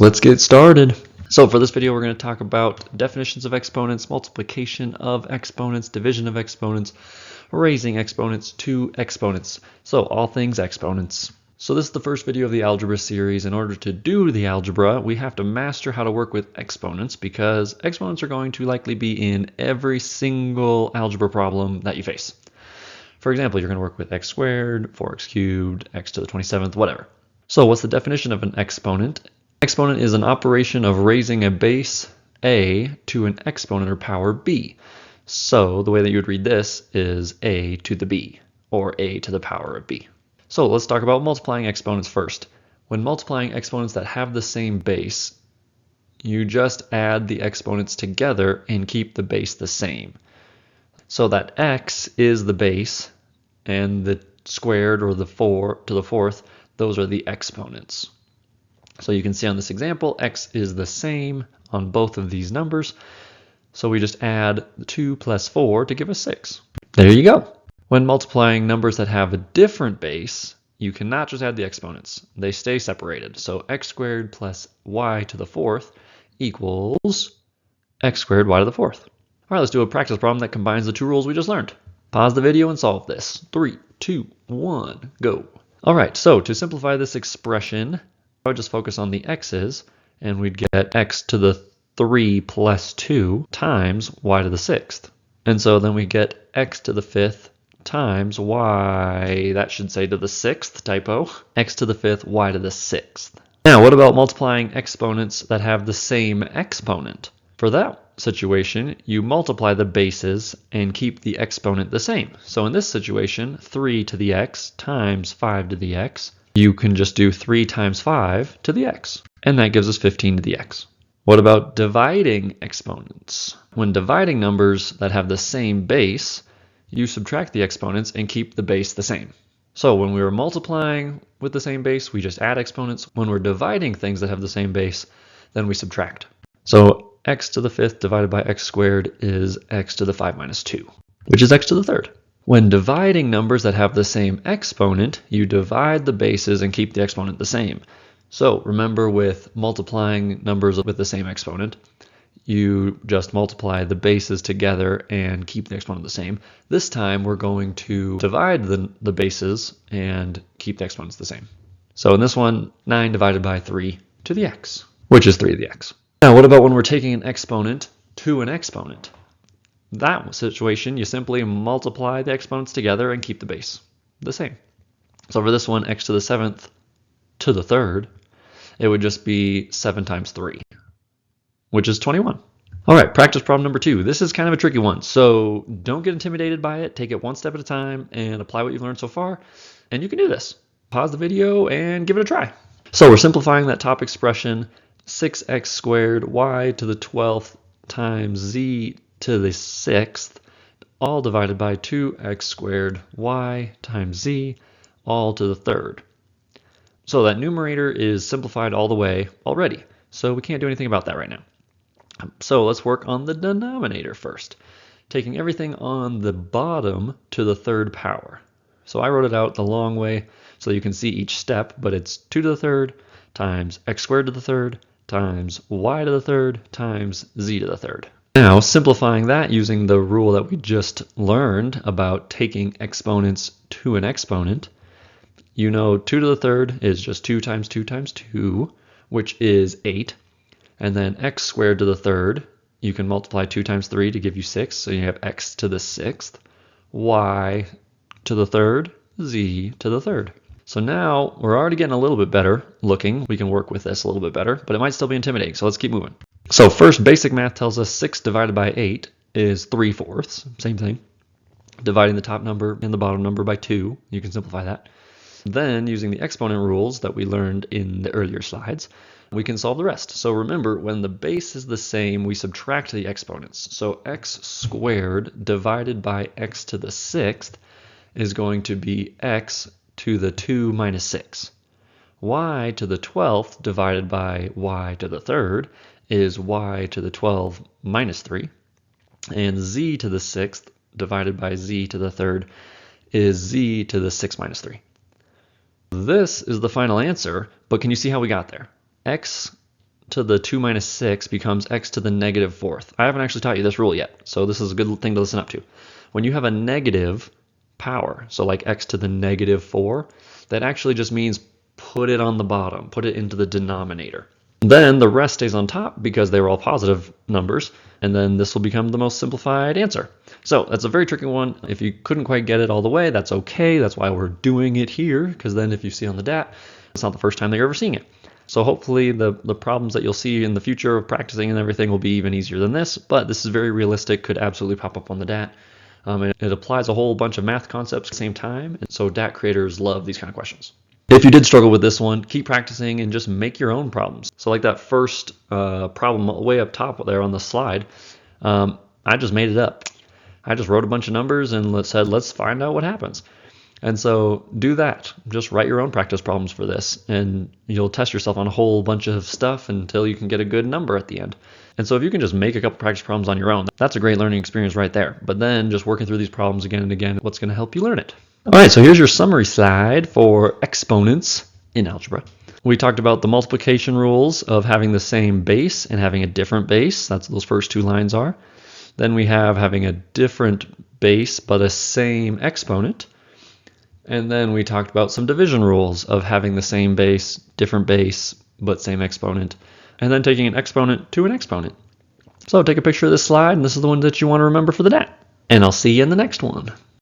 Let's get started. So for this video, we're going to talk about definitions of exponents, multiplication of exponents, division of exponents, raising exponents to exponents. So all things exponents. So this is the first video of the algebra series. In order to do the algebra, we have to master how to work with exponents because exponents are going to likely be in every single algebra problem that you face. For example, you're going to work with x squared, 4x cubed, x to the 27th, whatever. So what's the definition of an exponent? Exponent is an operation of raising a base a to an exponent or power b. So the way that you would read this is a to the b, or a to the power of b. So let's talk about multiplying exponents first. When multiplying exponents that have the same base, you just add the exponents together and keep the base the same. So that x is the base, and the squared or the 4 to the fourth, those are the exponents. So you can see on this example, x is the same on both of these numbers. So we just add 2 plus 4 to give us 6. There you go. When multiplying numbers that have a different base, you cannot just add the exponents. They stay separated. So x squared plus y to the fourth equals x squared y to the fourth. All right, let's do a practice problem that combines the two rules we just learned. Pause the video and solve this. 3, 2, 1, go. All right, so to simplify this expression, I would just focus on the x's, and we'd get x to the 3 plus 2 times y to the 6th. And so then we get x to the 5th times y, that should say to the 6th, typo, x to the 5th, y to the 6th. Now, what about multiplying exponents that have the same exponent? For that situation, you multiply the bases and keep the exponent the same. So in this situation, 3 to the x times 5 to the x, you can just do 3 times 5 to the x, and that gives us 15 to the x. What about dividing exponents? When dividing numbers that have the same base, you subtract the exponents and keep the base the same. So when we were multiplying with the same base, we just add exponents. When we're dividing things that have the same base, then we subtract. So x to the 5th divided by x squared is x to the 5 minus 2, which is x to the 3rd. When dividing numbers that have the same exponent, you divide the bases and keep the exponent the same. So remember, with multiplying numbers with the same exponent, you just multiply the bases together and keep the exponent the same. This time we're going to divide the bases and keep the exponents the same. So in this one, 9 divided by 3 to the x, which is 3 to the x. Now what about when we're taking an exponent to an exponent? That situation, you simply multiply the exponents together and keep the base the same. So for this one, x to the 7th to the 3rd, it would just be 7 times 3, which is 21. All right, practice problem number 2. This is kind of a tricky one, so don't get intimidated by it. Take it one step at a time and apply what you've learned so far, and you can do this. Pause the video and give it a try. So we're simplifying that top expression, 6x squared y to the 12th times z to the 6th, all divided by 2x squared y times z, all to the 3rd. So that numerator is simplified all the way already, so we can't do anything about that right now. So let's work on the denominator first, taking everything on the bottom to the 3rd power. So I wrote it out the long way so you can see each step, but it's 2 to the 3rd times x squared to the 3rd times y to the 3rd times z to the 3rd. Now, simplifying that using the rule that we just learned about taking exponents to an exponent, you know 2 to the 3rd is just 2 times 2 times 2, which is 8. And then x squared to the 3rd, you can multiply 2 times 3 to give you 6, so you have x to the 6th, y to the 3rd, z to the 3rd. So now we're already getting a little bit better looking. We can work with this a little bit better, but it might still be intimidating, so let's keep moving. So first, basic math tells us 6 divided by 8 is 3/4, same thing. Dividing the top number and the bottom number by 2, you can simplify that. Then, using the exponent rules that we learned in the earlier slides, we can solve the rest. So remember, when the base is the same, we subtract the exponents. So x squared divided by x to the 6th is going to be x to the 2 minus 6. Y to the 12th divided by y to the 3rd is y to the 12 minus 3. And z to the 6th divided by z to the 3rd is z to the 6 minus 3. This is the final answer, but can you see how we got there? X to the 2 minus 6 becomes x to the negative fourth. I haven't actually taught you this rule yet, so this is a good thing to listen up to. When you have a negative power, so like x to the negative 4, that actually just means put it on the bottom, put it into the denominator. Then the rest stays on top because they were all positive numbers, and then this will become the most simplified answer. So that's a very tricky one. If you couldn't quite get it all the way, that's okay. That's why we're doing it here, because then if you see on the DAT, it's not the first time that you're ever seeing it. So hopefully the problems that you'll see in the future of practicing and everything will be even easier than this, but this is very realistic, could absolutely pop up on the DAT. And it applies a whole bunch of math concepts at the same time, and so DAT creators love these kind of questions. If you did struggle with this one, keep practicing and just make your own problems. So like that first problem way up top there on the slide, I just made it up. I just wrote a bunch of numbers and said, let's find out what happens. And so do that. Just write your own practice problems for this, and you'll test yourself on a whole bunch of stuff until you can get a good number at the end. And so if you can just make a couple practice problems on your own, that's a great learning experience right there. But then just working through these problems again and again, what's going to help you learn it. All right, so here's your summary slide for exponents in algebra. We talked about the multiplication rules of having the same base and having a different base. That's what those first two lines are. Then we have having a different base but a same exponent. And then we talked about some division rules of having the same base, different base, but same exponent. And then taking an exponent to an exponent. So take a picture of this slide, and this is the one that you want to remember for the DAT. And I'll see you in the next one.